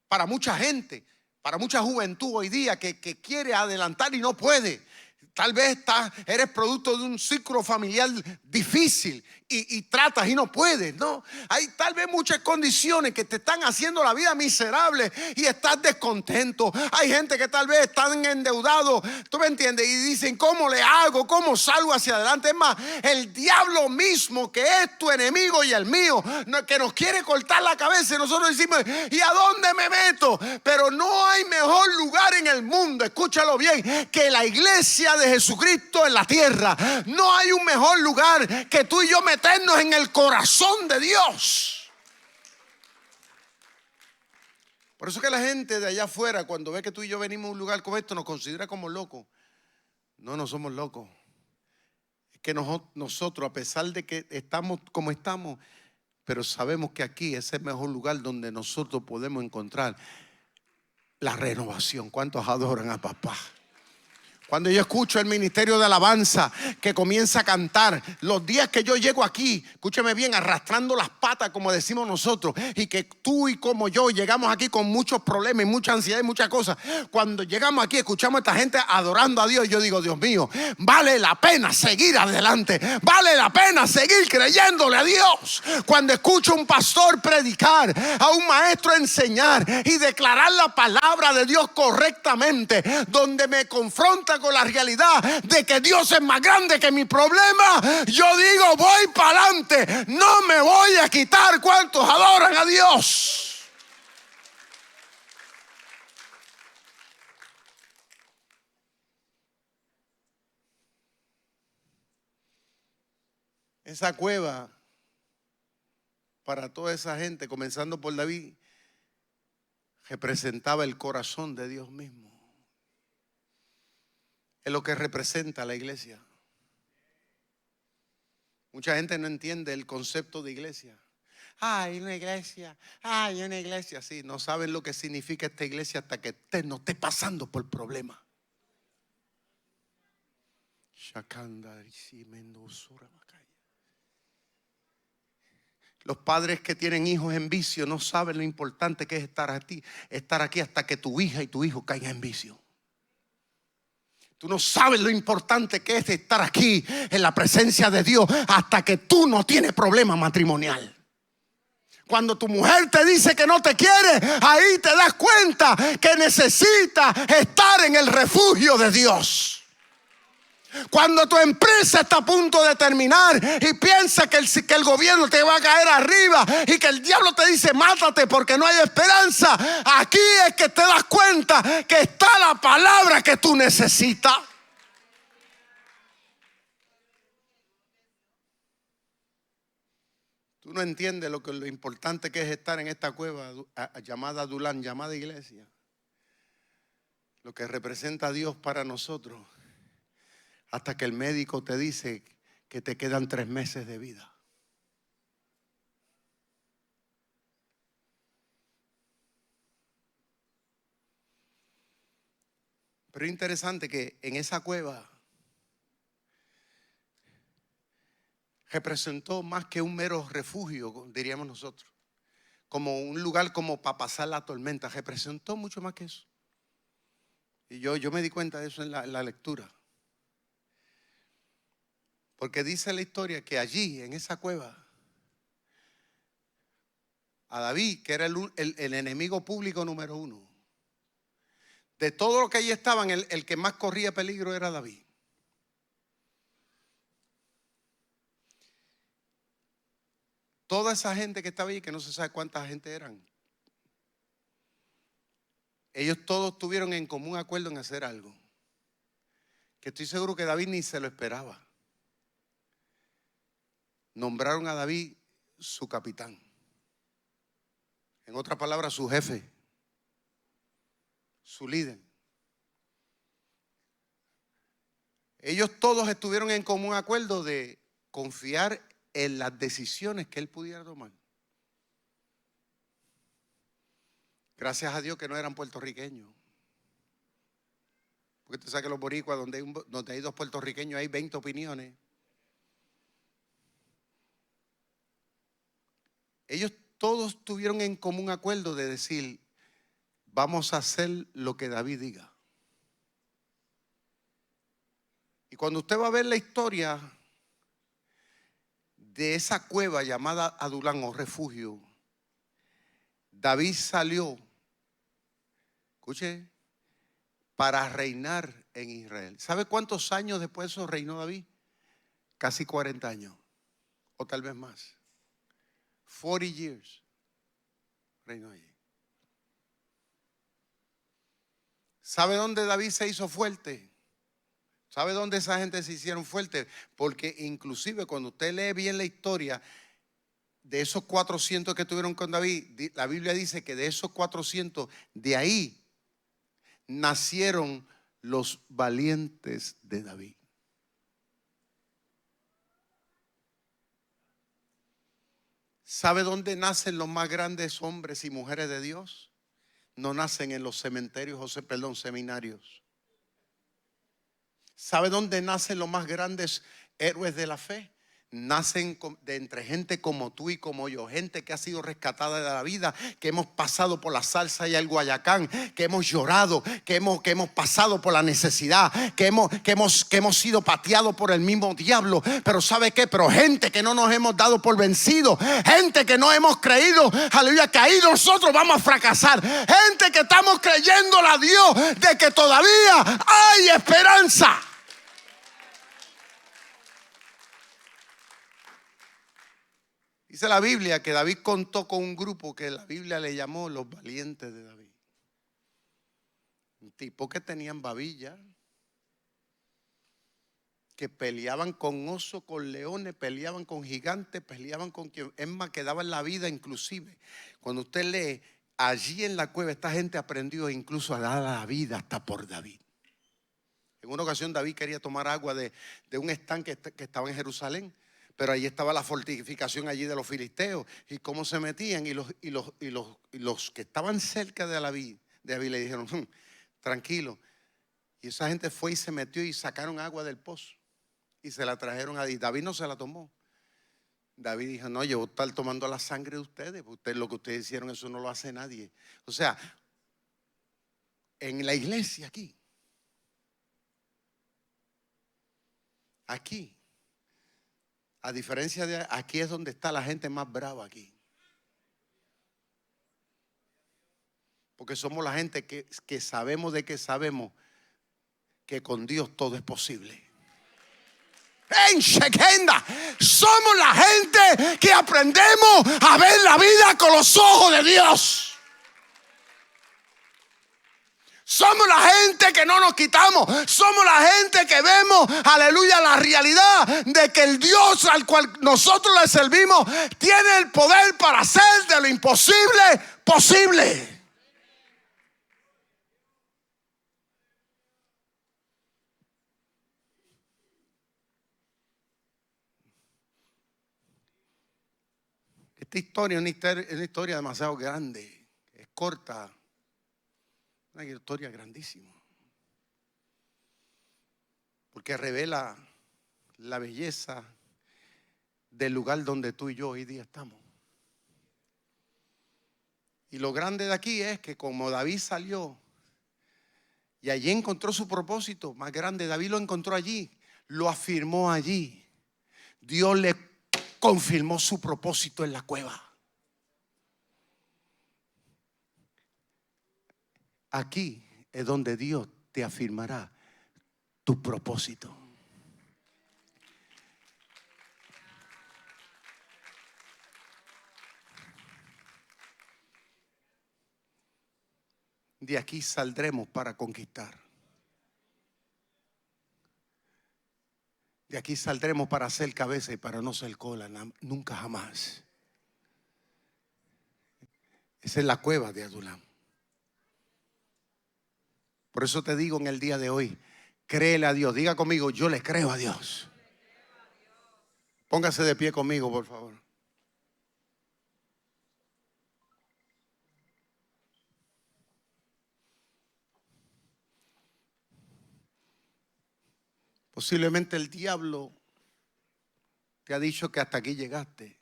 para mucha gente, para mucha juventud hoy día que quiere adelantar y no puede. Tal vez eres producto de un círculo familiar difícil y tratas y no puedes, ¿no? Hay tal vez muchas condiciones que te están haciendo la vida miserable y estás descontento. Hay gente que tal vez están endeudados, ¿tú me entiendes? Y dicen, ¿cómo le hago? ¿Cómo salgo hacia adelante? Es más, el diablo mismo, que es tu enemigo y el mío, que nos quiere cortar la cabeza, y nosotros decimos, ¿y a dónde me meto? Pero no hay mejor lugar en el mundo, escúchalo bien, que la iglesia de Jesucristo en la tierra. No hay un mejor lugar que tú y yo meternos en el corazón de Dios. Por eso que la gente de allá afuera, cuando ve que tú y yo venimos a un lugar como esto, nos considera como locos. No somos locos. Es que nosotros, a pesar de que estamos como estamos, pero sabemos que aquí es el mejor lugar donde nosotros podemos encontrar la renovación. ¿Cuántos adoran a papá? Cuando yo escucho el ministerio de alabanza que comienza a cantar, los días que yo llego aquí, escúcheme bien, arrastrando las patas como decimos nosotros, y que tú y como yo llegamos aquí con muchos problemas y mucha ansiedad y muchas cosas. Cuando llegamos aquí escuchamos a esta gente adorando a Dios, yo digo, Dios mío, vale la pena seguir adelante, vale la pena seguir creyéndole a Dios. Cuando escucho a un pastor predicar, a un maestro enseñar y declarar la palabra de Dios correctamente, donde me confronta con la realidad de que Dios es más grande que mi problema, yo digo, voy para adelante, no me voy a quitar. ¿Cuántos adoran a Dios? Esa cueva, para toda esa gente, comenzando por David, representaba el corazón de Dios mismo. Es lo que representa la iglesia. Mucha gente no entiende el concepto de iglesia. Hay una iglesia, hay una iglesia. Sí, no saben lo que significa esta iglesia hasta que usted no esté pasando por problemas. Los padres que tienen hijos en vicio no saben lo importante que es estar aquí hasta que tu hija y tu hijo caigan en vicio. Tú no sabes lo importante que es estar aquí en la presencia de Dios hasta que tú no tienes problema matrimonial. Cuando tu mujer te dice que no te quiere, ahí te das cuenta que necesitas estar en el refugio de Dios. Cuando tu empresa está a punto de terminar y piensa que el gobierno te va a caer arriba y que el diablo te dice mátate porque no hay esperanza, aquí es que te das cuenta que está la palabra que tú necesitas. Tú no entiendes lo importante que es estar en esta cueva llamada Adulán, llamada iglesia. Lo que representa a Dios para nosotros. Hasta que el médico te dice que te quedan 3 meses de vida. Pero es interesante que en esa cueva representó más que un mero refugio, diríamos nosotros, como un lugar como para pasar la tormenta. Representó mucho más que eso. Y yo me di cuenta de eso en la lectura. Porque dice la historia que allí, en esa cueva, a David, que era el enemigo público número 1, de todo lo que allí estaban, el que más corría peligro era David. Toda esa gente que estaba allí, que no se sabe cuánta gente eran, ellos todos tuvieron en común acuerdo en hacer algo, que estoy seguro que David ni se lo esperaba. Nombraron a David su capitán. En otras palabras, su jefe, su líder. Ellos todos estuvieron en común acuerdo de confiar en las decisiones que él pudiera tomar. Gracias a Dios que no eran puertorriqueños. Porque tú sabes que los boricuas, donde hay 2 puertorriqueños, hay 20 opiniones. Ellos todos tuvieron en común acuerdo de decir, vamos a hacer lo que David diga. Y cuando usted va a ver la historia de esa cueva llamada Adulán o refugio, David salió, escuche, para reinar en Israel. ¿Sabe cuántos años después de eso reinó David? Casi 40 años, o tal vez más. 40 years reinó allí. ¿Sabe dónde David se hizo fuerte? ¿Sabe dónde esa gente se hicieron fuerte? Porque inclusive cuando usted lee bien la historia de esos 400 que estuvieron con David, la Biblia dice que de esos 400, de ahí nacieron los valientes de David. ¿Sabe dónde nacen los más grandes hombres y mujeres de Dios? No nacen en los seminarios. ¿Sabe dónde nacen los más grandes héroes de la fe? Nacen de entre gente como tú y como yo, gente que ha sido rescatada de la vida, que hemos pasado por la salsa y el guayacán, que hemos llorado, que hemos pasado por la necesidad, que hemos sido pateados por el mismo diablo. Pero ¿sabe qué? Pero gente que no nos hemos dado por vencido, gente que no hemos creído, aleluya, que ahí nosotros vamos a fracasar, gente que estamos creyéndole a Dios de que todavía hay esperanza. Dice la Biblia que David contó con un grupo que la Biblia le llamó los valientes de David. Un tipo que tenían babilla, que peleaban con osos, con leones, peleaban con gigantes, peleaban con quien, es más, que daban la vida inclusive. Cuando usted lee, allí en la cueva esta gente aprendió incluso a dar la vida hasta por David. En una ocasión David quería tomar agua de un estanque que estaba en Jerusalén. Pero ahí estaba la fortificación allí de los filisteos. ¿Y cómo se metían? Y los que estaban cerca de David le dijeron, tranquilo. Y esa gente fue y se metió y sacaron agua del pozo. Y se la trajeron a David. David no se la tomó. David dijo, no, yo voy a estar tomando la sangre de ustedes. Lo que ustedes hicieron, eso no lo hace nadie. O sea, en la iglesia aquí. A diferencia de aquí es donde está la gente más brava aquí. Porque somos la gente que sabemos de que sabemos que con Dios todo es posible. En Shekenda somos la gente que aprendemos a ver la vida con los ojos de Dios. Somos la gente que no nos quitamos. Somos la gente que vemos, aleluya, la realidad de que el Dios al cual nosotros le servimos tiene el poder para hacer de lo imposible posible. Esta historia es una historia demasiado grande. Es corta. Una historia grandísima. Porque revela la belleza del lugar donde tú y yo hoy día estamos. Y lo grande de aquí es que como David salió y allí encontró su propósito más grande, David lo encontró allí, lo afirmó allí. Dios le confirmó su propósito en la cueva. Aquí es donde Dios te afirmará tu propósito. De aquí saldremos para conquistar. De aquí saldremos para ser cabeza y para no ser cola, nunca jamás. Esa es la cueva de Adulam. Por eso te digo en el día de hoy, créele a Dios. Diga conmigo, yo le creo a Dios. Póngase de pie conmigo, por favor. Posiblemente el diablo te ha dicho que hasta aquí llegaste.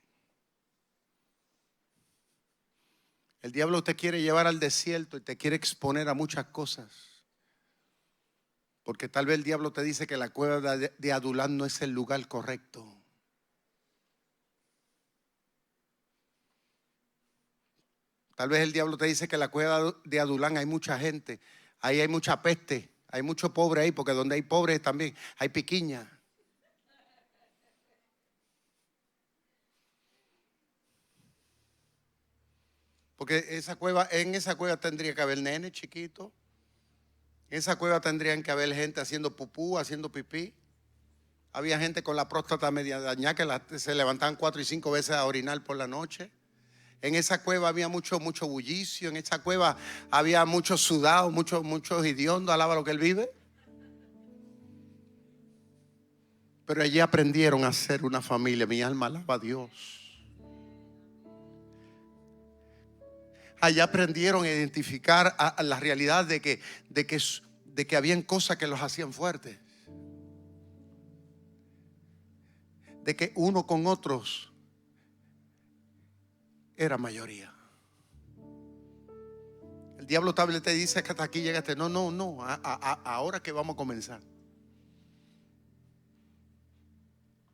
El diablo te quiere llevar al desierto y te quiere exponer a muchas cosas. Porque tal vez el diablo te dice que la cueva de Adulam no es el lugar correcto. Tal vez el diablo te dice que en la cueva de Adulam hay mucha gente. Ahí hay mucha peste. Hay mucho pobre ahí, porque donde hay pobres también hay piquiña. Porque en esa cueva tendría que haber nenes chiquitos. En esa cueva tendrían que haber gente haciendo pupú, haciendo pipí. Había gente con la próstata media dañada que se levantaban 4 y 5 veces a orinar por la noche. En esa cueva había mucho bullicio. En esa cueva había muchos sudados, muchos hediondos. Alaba lo que él vive. Pero allí aprendieron a ser una familia. Mi alma alaba a Dios. Allá aprendieron a identificar a la realidad de que habían cosas que los hacían fuertes. de que uno con otros era mayoría. El diablo tal vez te dice que hasta aquí llegaste. No, ahora que vamos a comenzar.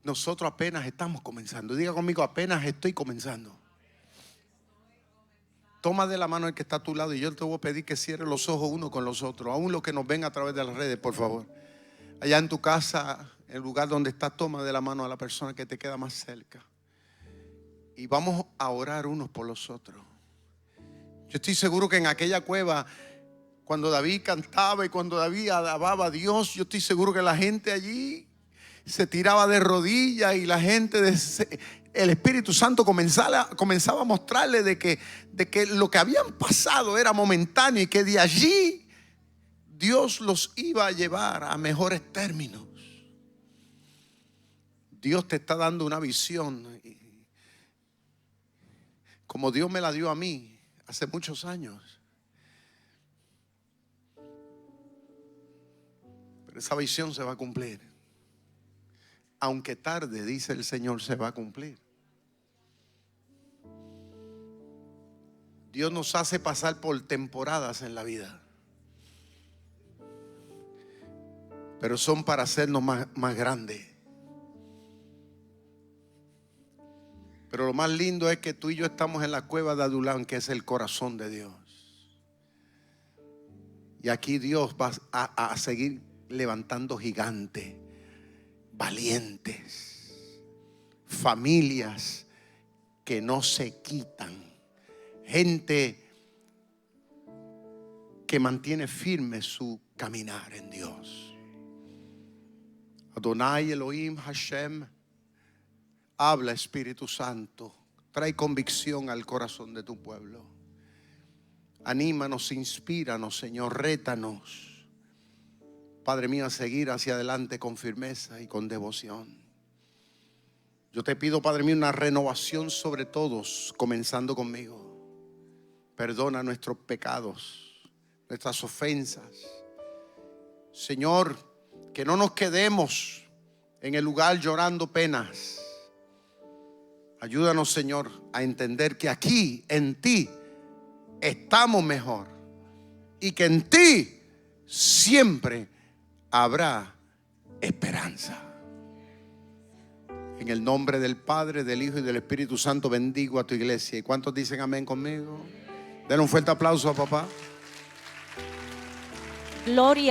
Nosotros apenas estamos comenzando. Diga conmigo, apenas estoy comenzando. Toma de la mano el que está a tu lado y yo te voy a pedir que cierre los ojos uno con los otros. Aún los que nos ven a través de las redes, por favor. Allá en tu casa, en el lugar donde estás, toma de la mano a la persona que te queda más cerca. Y vamos a orar unos por los otros. Yo estoy seguro que en aquella cueva, cuando David cantaba y cuando David alababa a Dios, yo estoy seguro que la gente allí se tiraba de rodillas y la gente, el Espíritu Santo comenzaba a mostrarle de que lo que habían pasado era momentáneo y que de allí Dios los iba a llevar a mejores términos. Dios te está dando una visión, como Dios me la dio a mí hace muchos años. Pero esa visión se va a cumplir. Aunque tarde, dice el Señor, se va a cumplir. Dios nos hace pasar por temporadas en la vida, pero son para hacernos más grandes. Pero lo más lindo es que tú y yo estamos en la cueva de Adulán, que es el corazón de Dios. Y aquí Dios va a seguir levantando gigantes, valientes, familias que no se quitan, gente que mantiene firme su caminar en Dios. Adonai Elohim Hashem, habla, Espíritu Santo, trae convicción al corazón de tu pueblo. Anímanos, inspíranos, Señor, rétanos, Padre mío, a seguir hacia adelante con firmeza y con devoción. Yo te pido, Padre mío, una renovación sobre todos, comenzando conmigo. Perdona nuestros pecados, nuestras ofensas. Señor, que no nos quedemos en el lugar llorando penas. Ayúdanos, Señor, a entender que aquí, en ti, estamos mejor. Y que en ti siempre habrá esperanza. En el nombre del Padre, del Hijo y del Espíritu Santo bendigo a tu iglesia. ¿Y cuántos dicen amén conmigo? Denle un fuerte aplauso a papá. Gloria.